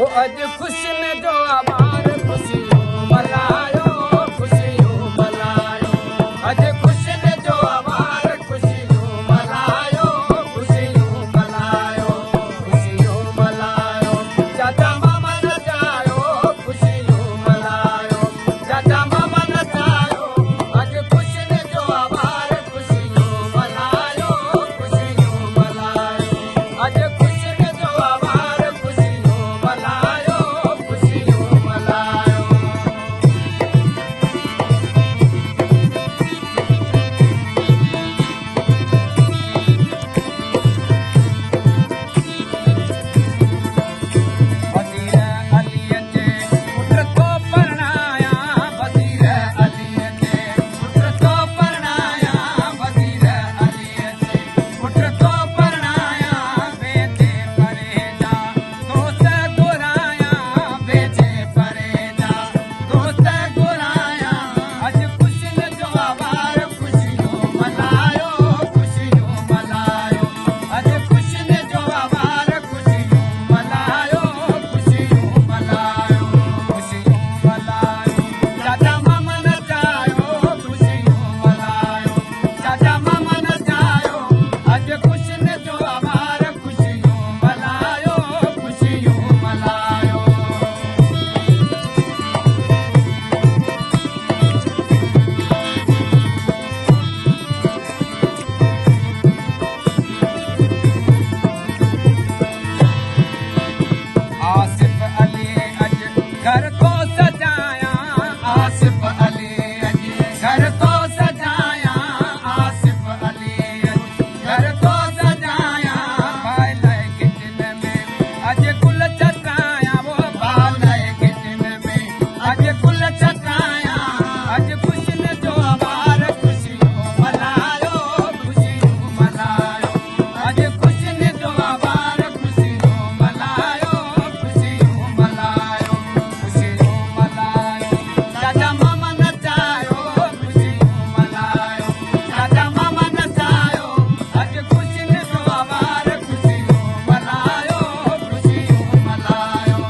ओ अज खुशी में जो आवार खुशियों मल्हायो खुशियों मल्हायो अज खुशी में जो आवार खुशियों मल्हायो खुशियों मल्हायो खुशियों मल्हायो चाचा मामा नचायो खुशियों मल्हायो चाचा मामा नचायो अज खुशी में जो आवार खुशियों मल्हायो खुशियों मल्हायो अज खुशी में जो आवार खुशियों मल्हायो खुशियों मल्हायो वज़ीर अलीअ जे पुट को परणाया वज़ीर अलीअ जे पुट को परणाया वज़ीर अलीअ जे पुट को परणाया बेचे परे जा दोस्त घुराया बेचे परे जा दोस्त घुराया अज खुशियुनि जो आवार खुशियूं मल्हायो खुशियूं मल्हायो अज खुशियुनि जो आवार खुशियूं मल्हायो खुशियूं मल्हायो खुशियूं मल्हायो चाचा मामा नचायो खुशियूं मल्हायो चाचा मामा नचायो अज खुशियुनि जो आवार खुशियूं मल्हायो खुशियूं मल्हायो आसिफ अली अज घर को सजाया आसिफ अली अज घर को सजाया आसिफ अली अज घर को सजाया बाले किचन में अज गुल छटाया वो बाले किचन में अज गुल छटाया अज खुशियुनि जो आवार खुशियूं मल्हायो खुशियूं मल्हायो अज खुशियुनि जो आवार खुशियूं मल्हायो खुशियूं मल्हायो खुशियूं मल्हायो चाचा मामा नचायो खुशियूं मल्हायो चाचा मामा नचायो अज खुशियुनि जो आवार खुशियूं मल्हायो खुशियूं मल्हायो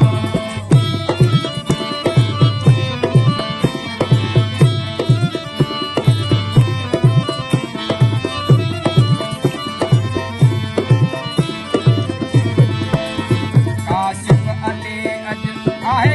काशिफ अली अज आहे